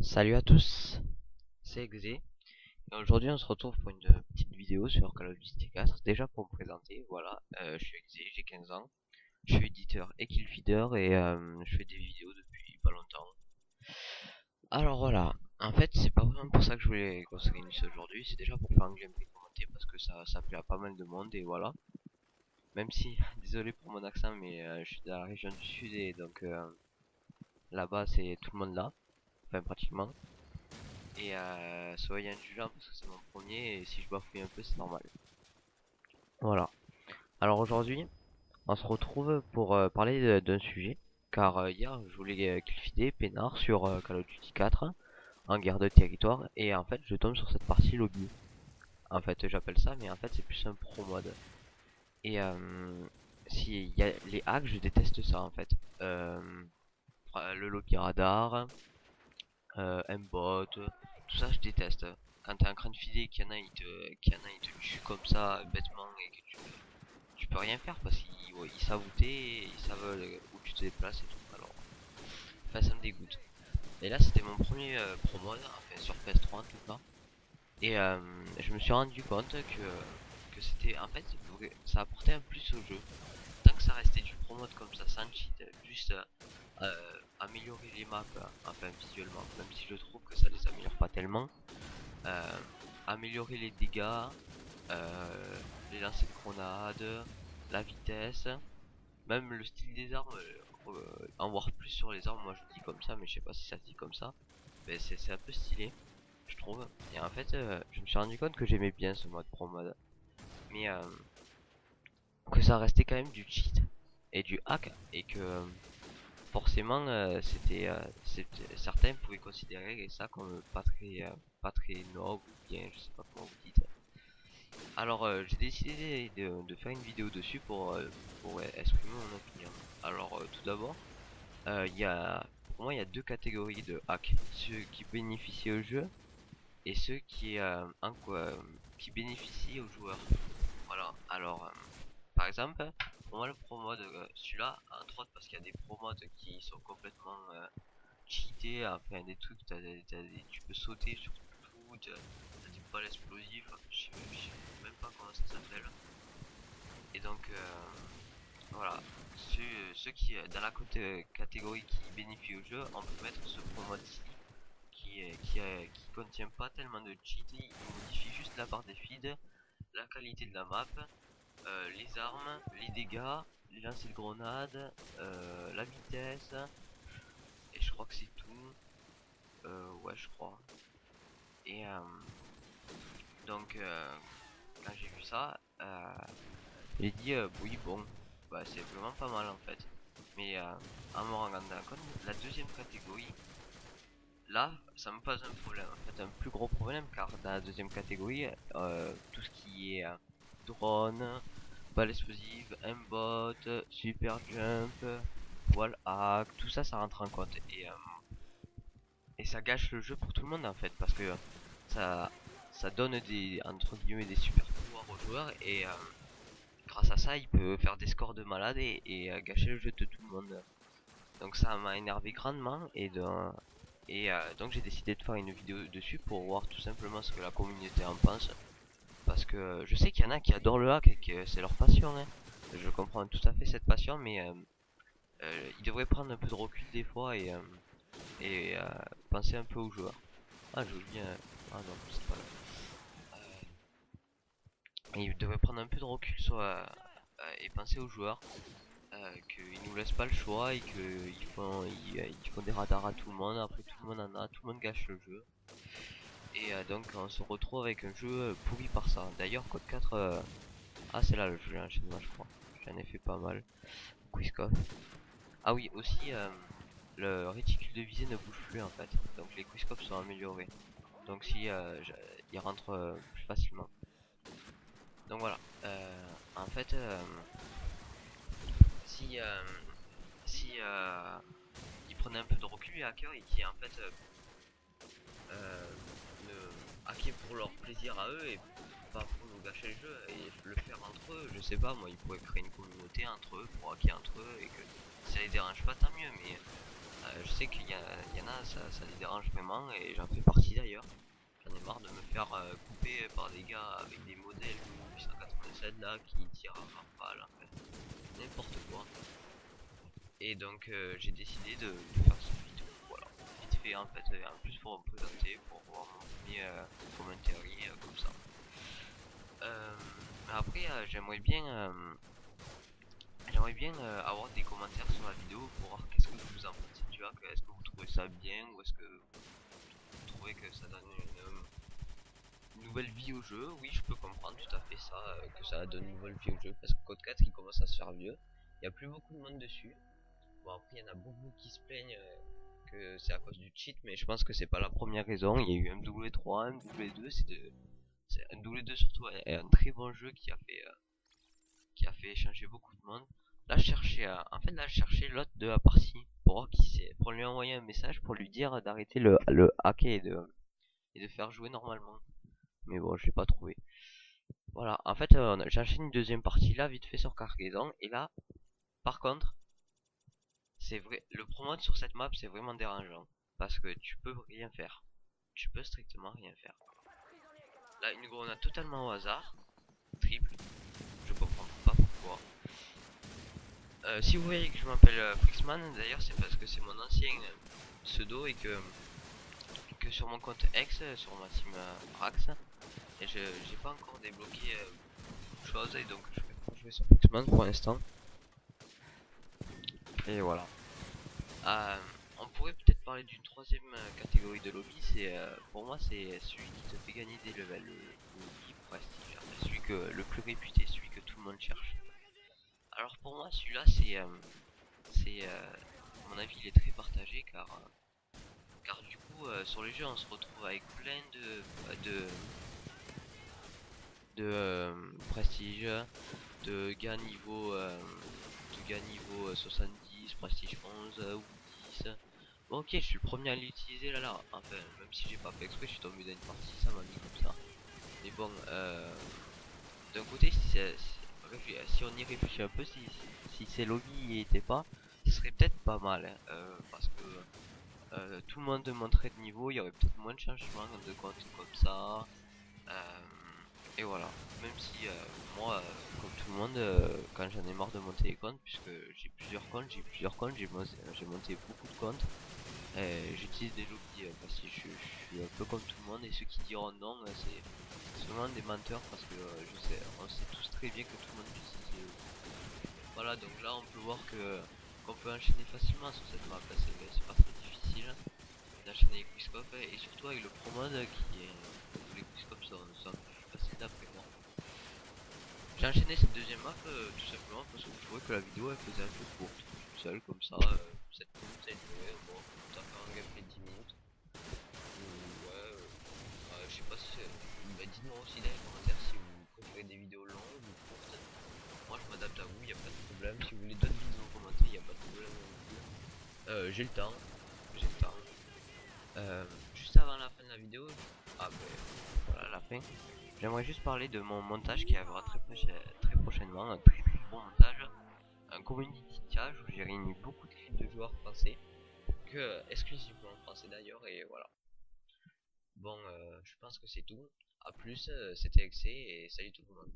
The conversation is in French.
Salut à tous, c'est Exé. Et aujourd'hui on se retrouve pour une petite vidéo sur Call of Duty 4. Déjà pour me présenter, voilà, je suis Exé, j'ai 15 ans. Je suis éditeur et killfeeder et je fais des vidéos depuis pas longtemps. Alors voilà, en fait c'est pas vraiment pour ça que je voulais qu'on se réunisse aujourd'hui, c'est déjà pour faire un gameplay commenté parce que ça plaît à pas mal de monde et voilà. Même si, désolé pour mon accent, mais je suis de la région du sud et donc là-bas c'est tout le monde là, enfin pratiquement. Et soyez indulgents parce que c'est mon premier et si je bafouille un peu c'est normal. Voilà. Alors aujourd'hui, on se retrouve pour parler d'un sujet. Car hier, je voulais killfeeder peinard sur Call of Duty 4 en guerre de territoire. Et en fait, je tombe sur cette partie lobby. En fait, j'appelle ça, mais en fait, c'est plus un pro mode. Et si y a les hacks, je déteste ça en fait. Euh, le lobby radar, Mbot, tout ça je déteste. Quand t'es en train de filer, qu'il y en a, il te tue comme ça, bêtement, et que tu peux rien faire parce qu'ils ouais, ils savent où t'es, ils savent où tu te déplaces et tout. Alors, enfin, ça me dégoûte. Et là, c'était mon premier pro mode, enfin sur PS3 en tout cas. Et je me suis rendu compte que c'était, en fait, ça apportait un plus au jeu. Tant que ça restait du pro mode comme ça, sans cheat, juste améliorer les maps, enfin visuellement, même si je trouve que ça les améliore pas tellement. euh, Améliorer les dégâts, les lancers de grenades, la vitesse, même le style des armes, en voir plus sur les armes, moi je dis comme ça, mais je sais pas si ça se dit comme ça. Mais c'est un peu stylé, je trouve. Et en fait, je me suis rendu compte que j'aimais bien ce mode pro mode, mais que ça restait quand même du cheat et du hack, et que forcément certains pouvaient considérer ça comme pas très noble ou bien, je sais pas comment vous dites. Alors j'ai décidé de faire une vidéo dessus pour exprimer mon opinion. Alors tout d'abord, pour moi il y a deux catégories de hacks, ceux qui bénéficient au jeu et ceux qui bénéficient aux joueurs. Voilà, alors par exemple, pour moi le pro mode, celui-là, entre autres parce qu'il y a des pro modes qui sont complètement cheatés, enfin des trucs, tu peux sauter sur tout, t'as des balles explosives, je sais même pas comment ça s'appelle. Et donc voilà, ceux qui, dans la catégorie qui bénéficient au jeu, on peut mettre ce pro mode ici qui contient pas tellement de cheat, il modifie juste la barre des feeds, la qualité de la map, les armes, les dégâts, les lancers de grenades, la vitesse, et je crois que c'est tout. Ouais, je crois. Et donc, quand j'ai vu ça, j'ai dit oui, bon, bah, c'est vraiment pas mal en fait. Mais en me rendant compte, la deuxième catégorie, là, ça me pose un problème, en fait, un plus gros problème, car dans la deuxième catégorie, tout ce qui est drone, balle explosive, aimbot, super jump, wall hack, tout ça, ça rentre en compte. Et ça gâche le jeu pour tout le monde en fait, parce que ça, ça donne des, entre guillemets, des super pouvoirs aux joueurs, et grâce à ça, il peut faire des scores de malade et gâcher le jeu de tout le monde. Donc ça m'a énervé grandement, donc j'ai décidé de faire une vidéo dessus pour voir tout simplement ce que la communauté en pense. Parce que je sais qu'il y en a qui adorent le hack et que c'est leur passion, hein. Je comprends tout à fait cette passion, mais ils devraient prendre un peu de recul des fois et penser un peu aux joueurs. Ah, j'ai oublié. Ah non, c'est pas là. Ils devraient prendre un peu de recul et penser aux joueurs. Qu'ils nous laissent pas le choix et ils font des radars à tout le monde. Après, tout le monde en a, tout le monde gâche le jeu. Et donc, on se retrouve avec un jeu pourri par ça. D'ailleurs, Code 4. Ah, c'est là le jeu d'enchaînement, je crois. J'en ai fait pas mal. Quizcoff. Ah oui, aussi, le réticule de visée ne bouge plus en fait. Donc, les quizcoffs sont améliorés. Donc, si il rentre plus facilement. Donc voilà. En fait, si ils prenaient un peu de recul les hackers et qui en fait hacker pour leur plaisir à eux et pas pour nous gâcher le jeu et le faire entre eux, je sais pas, moi ils pourraient créer une communauté entre eux pour hacker entre eux et que si ça les dérange pas tant mieux, mais Je sais qu'il y en a, ça les dérange vraiment, et j'en fais partie d'ailleurs. J'en ai marre de me faire couper par des gars avec des modèles 887 là qui tirent à rafale, en fait. N'importe quoi. Et donc j'ai décidé de faire cette vidéo, voilà. Vite fait en fait, en plus pour me présenter, pour voir mon premier commentaire comme ça. Après j'aimerais bien avoir des commentaires sur la vidéo pour voir qu'est-ce que vous en pensez, tu vois, est-ce que vous trouvez ça bien ou est-ce que vous trouvez que ça donne une nouvelle vie au jeu. Oui, je peux comprendre tout à fait ça, que ça donne une nouvelle vie au jeu, parce que Code 4 il commence à se faire vieux, il n'y a plus beaucoup de monde dessus. Bon, après il y en a beaucoup qui se plaignent que c'est à cause du cheat, mais je pense que c'est pas la première raison. Il y a eu MW3, MW2, c'est MW2 surtout est un très bon jeu qui a fait changer beaucoup de monde. Là je cherchais l'autre de la partie pour voir qui c'est, pour lui envoyer un message pour lui dire d'arrêter le hacker et de faire jouer normalement. Mais bon, je l'ai pas trouvé. Voilà, en fait, j'enchaîne une deuxième partie là, vite fait sur Cargaison. Et là, par contre, c'est vrai, le promote sur cette map, c'est vraiment dérangeant. Parce que tu peux rien faire. Tu peux strictement rien faire. Là, une grenade totalement au hasard. Triple. Je comprends pas pourquoi. Si vous voyez que je m'appelle Frixman, d'ailleurs, c'est parce que c'est mon ancien pseudo et que sur mon compte X, sur ma team Rax, et j'ai pas encore débloqué beaucoup de choses et donc je vais pas jouer sur Frixman pour l'instant. Et voilà. On pourrait peut-être parler d'une troisième catégorie de lobby, pour moi c'est celui qui te fait gagner des levels, le lobby prestige, celui le plus réputé, celui que tout le monde cherche. Alors pour moi celui-là à mon avis il est très partagé car du coup sur les jeux on se retrouve avec plein de prestige, de gars niveau 70, prestige 11 ou 10. Bon, ok, je suis le premier à l'utiliser là. Enfin, même si j'ai pas fait exprès, je suis tombé dans une partie, ça m'a mis comme ça. Mais bon, d'un côté, si on y réfléchit un peu, si ces lobbies y étaient pas, ce serait peut-être pas mal, hein, parce que tout le monde monterait de niveau, il y aurait peut-être moins de changements de compte comme ça. Euh, et voilà, même si moi, comme tout le monde, quand j'en ai marre de monter les comptes, puisque j'ai monté beaucoup de comptes, j'utilise des lobbies parce que je suis un peu comme tout le monde, et ceux qui diront non, c'est vraiment des menteurs parce que on sait tous très bien que tout le monde utilise les lobbies. Voilà, donc là on peut voir qu'on peut enchaîner facilement sur cette map, c'est pas très difficile d'enchaîner les quickscopes, et surtout avec le pro mode où les quickscopes sont plus faciles d'après moi. J'ai enchaîné cette deuxième map tout simplement parce que je trouvais que la vidéo elle faisait un peu courte, toute seule comme ça, 7 minutes à jouer, bon, t'as fait un gameplay de 10 minutes. Ouais, je sais pas si bah, dites-moi aussi dans les commentaires si vous préférez des vidéos longues ou courtes. Moi je m'adapte à vous, y a pas de problème. Si vous voulez d'autres vidéos commentées, y a pas de problème non plus. J'ai le temps, j'ai le temps. Juste avant la fin de la vidéo, ah ben voilà la fin. J'aimerais juste parler de mon montage qui arrivera très prochainement, un très très bon montage, un community tirage où j'ai réuni beaucoup de clips de joueurs français, exclusivement français d'ailleurs, et voilà. Bon, je pense que c'est tout. A plus, c'était Excé et salut tout le monde.